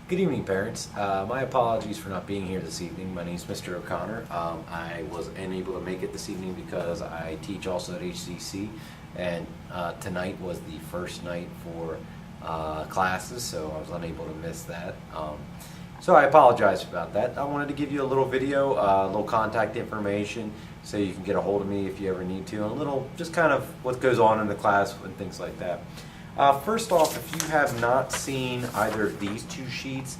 Good evening, parents. My apologies for not being here this evening. My name is Mr. O'Connor. I was unable to make it this evening because I teach also at HCC, and tonight was the first night for classes, so I was unable to miss that. So I apologize about that. I wanted to give you a little video, a little contact information, so you can get a hold of me if you ever need to, and a little just kind of what goes on in the class and things like that. First off, if you have not seen either of these two sheets,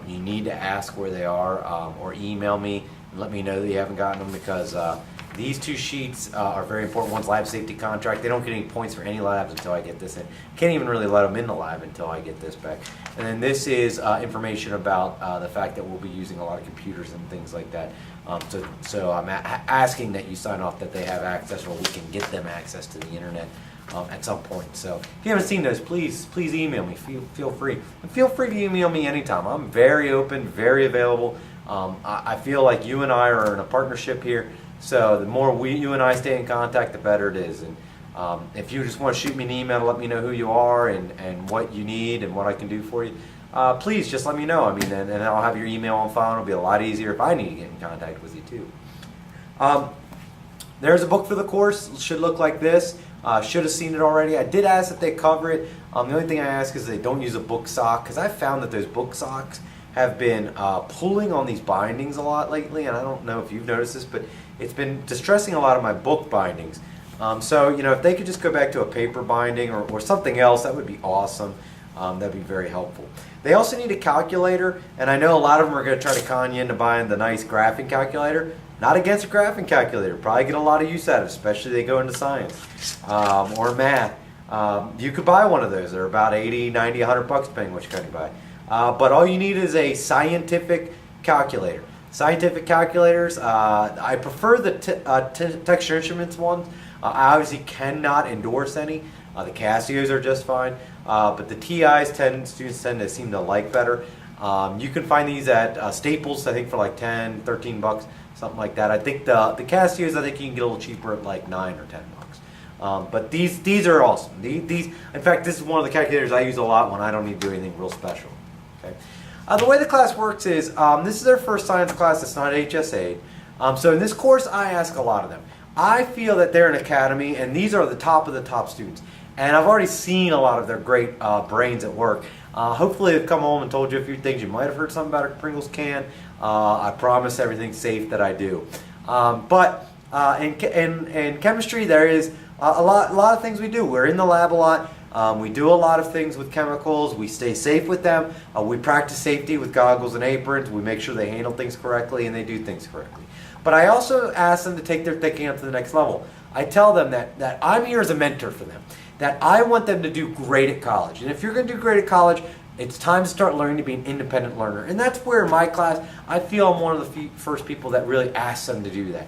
you need to ask where they are, or email me and let me know that you haven't gotten them, because these two sheets are very important. One's lab safety contract. They don't get any points for any labs until I get this in. Can't even really let them in the lab until I get this back. And then this is information about the fact that we'll be using a lot of computers and things like that. So I'm asking that you sign off that they have access, or we can get them access to the internet at some point. So if you haven't seen those, please email me. Feel free. And feel free to email me anytime. I'm very open, very available. I feel like you and I are in a partnership here. So the more you and I stay in contact, the better it is. And if you just want to shoot me an email to let me know who you are and what you need and what I can do for you, please just let me know. I mean, and I'll have your email on file. It'll be a lot easier if I need to get in contact with you too. There's a book for the course. It should look like this. Should have seen it already. I did ask that they cover it. The only thing I ask is they don't use a book sock, because I found that those book socks have been pulling on these bindings a lot lately, and I don't know if you've noticed this, but it's been distressing a lot of my book bindings. So, you know, if they could just go back to a paper binding or something else, that would be awesome. That'd be very helpful. They also need a calculator, and I know a lot of them are going to try to con you into buying the nice graphing calculator. Not against a graphing calculator. Probably get a lot of use out of it, especially if they go into science or math. You could buy one of those. They're about 80, 90, 100 bucks depending which kind you buy. But all you need is a scientific calculator. Scientific calculators, I prefer the Texture Instruments ones. I obviously cannot endorse any. The Casios are just fine. But the TIs students tend to seem to like better. You can find these at Staples, I think, for like 10, 13 bucks. Something like that. I think the Casios, I think you can get a little cheaper at like 9 or 10 bucks. But these are awesome. These, in fact, this is one of the calculators I use a lot when I don't need to do anything real special. Okay. The way the class works is this is their first science class. It's not HSA. So in this course, I ask a lot of them. I feel that they're an academy, and these are the top of the top students. And I've already seen a lot of their great brains at work. Hopefully they've come home and told you a few things. You might have heard something about a Pringles can. I promise everything's safe that I do. But in chemistry, there is a lot of things we do. We're in the lab a lot. We do a lot of things with chemicals. We stay safe with them. We practice safety with goggles and aprons. We make sure they handle things correctly and they do things correctly. But I also ask them to take their thinking up to the next level. I tell them that I'm here as a mentor for them, that I want them to do great at college. And if you're going to do great at college, it's time to start learning to be an independent learner. And that's where in my class, I feel I'm one of the first people that really asks them to do that.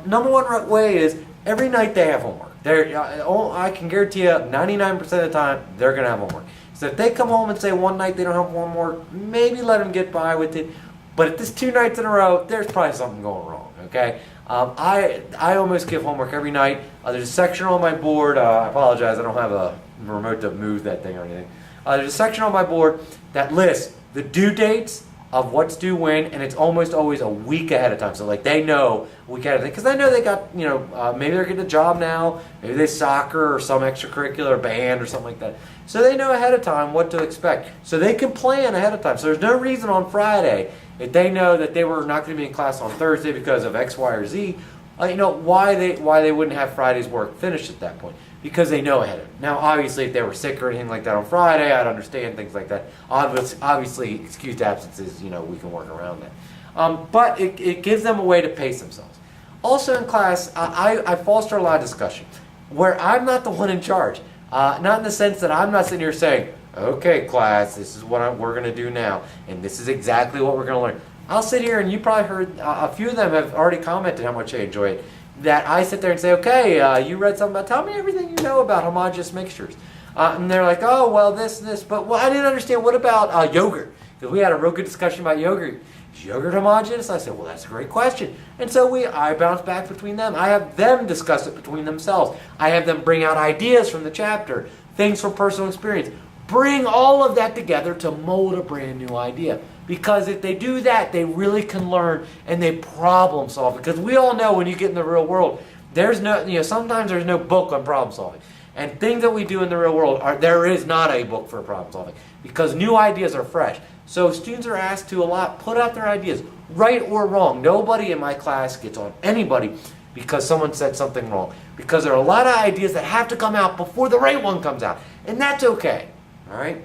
Number one way is every night they have homework. I can guarantee you 99% of the time they're going to have homework. So if they come home and say one night they don't have homework, maybe let them get by with it. But if this 2 nights in a row, there's probably something going wrong, okay? I almost give homework every night. There's a section on my board. I apologize, I don't have a remote to move that thing or anything. There's a section on my board that lists the due dates of what's due when, and it's almost always a week ahead of time. So like they know a week ahead of time, because I know they got, you know, maybe they're getting a job now, maybe they soccer or some extracurricular band or something like that. So they know ahead of time what to expect. So they can plan ahead of time. So there's no reason on Friday, if they know that they were not going to be in class on Thursday because of X, Y, or Z, you know, why they wouldn't have Friday's work finished at that point. Because they know ahead of it. Now, obviously, if they were sick or anything like that on Friday, I'd understand things like that. Obviously, excused absences, you know, we can work around that. But it gives them a way to pace themselves. Also in class, I foster a lot of discussion where I'm not the one in charge. Not in the sense that I'm not sitting here saying, okay, class, this is what we're going to do now, and this is exactly what we're going to learn. I'll sit here, and you probably heard, a few of them have already commented how much they enjoy it. That I sit there and say, okay, you read something about, tell me everything you know about homogeneous mixtures. And they're like, oh, well, this and this. But I didn't understand, what about yogurt? Because we had a real good discussion about yogurt. Is yogurt homogeneous? I said, well, that's a great question. And so I bounce back between them. I have them discuss it between themselves. I have them bring out ideas from the chapter, things from personal experience. bring all of that together to mold a brand new idea. Because if they do that, they really can learn and they problem solve. Because we all know when you get in the real world, there's no, sometimes there's no book on problem solving. And things that we do in the real world, there is not a book for problem solving. Because new ideas are fresh. So students are asked to put out their ideas, right or wrong. Nobody in my class gets on anybody because someone said something wrong. Because there are a lot of ideas that have to come out before the right one comes out. And that's okay. All right?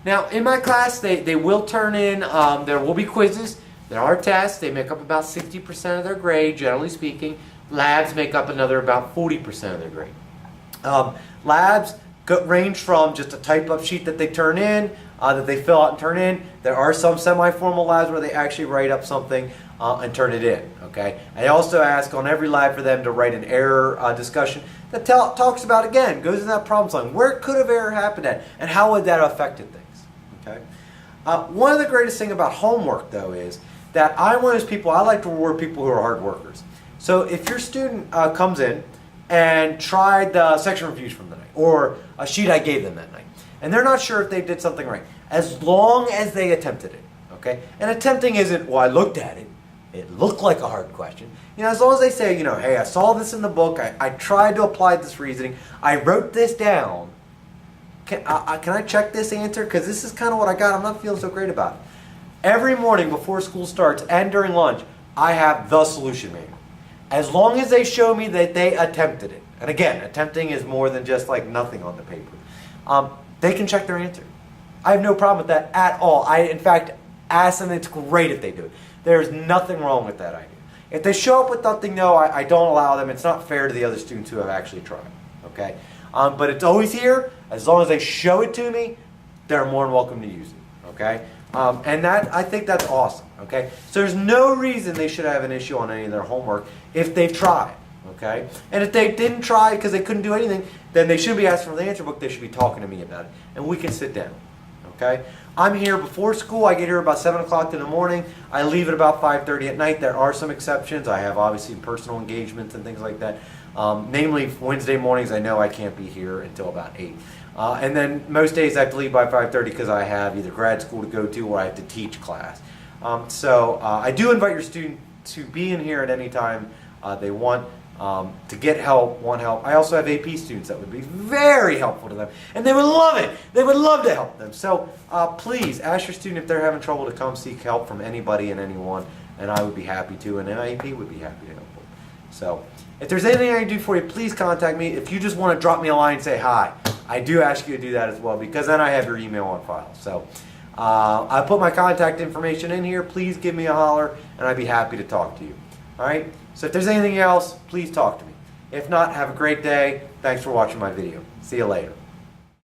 Now, in my class, they will turn in, there will be quizzes. There are tests. They make up about 60% of their grade, generally speaking. Labs make up another about 40% of their grade. Labs range from just a type-up sheet that they turn in, that they fill out and turn in. There are some semi-formal labs where they actually write up something and turn it in. Okay. I also ask on every lab for them to write an error discussion that talks about, again, goes in that problem solving. Where could have error happened at, and how would that have affected things? Okay. One of the greatest things about homework, though, is that I'm one of those people, I like to reward people who are hard workers. So if your student comes in and tried the section reviews from the night, or a sheet I gave them that night, and they're not sure if they did something right, as long as they attempted it, okay? And attempting isn't, well, I looked at it, it looked like a hard question. As long as they say, hey, I saw this in the book, I tried to apply this reasoning, I wrote this down, can I check this answer? Because this is kind of what I got, I'm not feeling so great about it. Every morning before school starts and during lunch, I have the solution manual. As long as they show me that they attempted it, and again, attempting is more than just like nothing on the paper, they can check their answer. I have no problem with that at all. I, in fact, ask them, it's great if they do it. There's nothing wrong with that idea. If they show up with nothing, no, I don't allow them. It's not fair to the other students who have actually tried. Okay? But it's always here. As long as they show it to me, they're more than welcome to use it. Okay? And I think that's awesome. Okay? So there's no reason they should have an issue on any of their homework if they've tried. Okay? And if they didn't try because they couldn't do anything, then they shouldn't be asking for the answer book. They should be talking to me about it. And we can sit down. Okay? I'm here before school. I get here about 7 o'clock in the morning. I leave at about 5:30 at night. There are some exceptions. I have obviously personal engagements and things like that. Namely, Wednesday mornings I know I can't be here until about 8. And then most days I have to leave by 5:30 because I have either grad school to go to or I have to teach class. So I do invite your student to be in here at any time they want. To get help, want help. I also have AP students that would be very helpful to them, and they would love it. They would love to help them. So please ask your student if they're having trouble to come seek help from anybody and anyone, and I would be happy to, and AP would be happy to help them. So if there's anything I can do for you, please contact me. If you just want to drop me a line and say hi, I do ask you to do that as well, because then I have your email on file. So I put my contact information in here. Please give me a holler, and I'd be happy to talk to you. All right? So if there's anything else, please talk to me. If not, have a great day. Thanks for watching my video. See you later.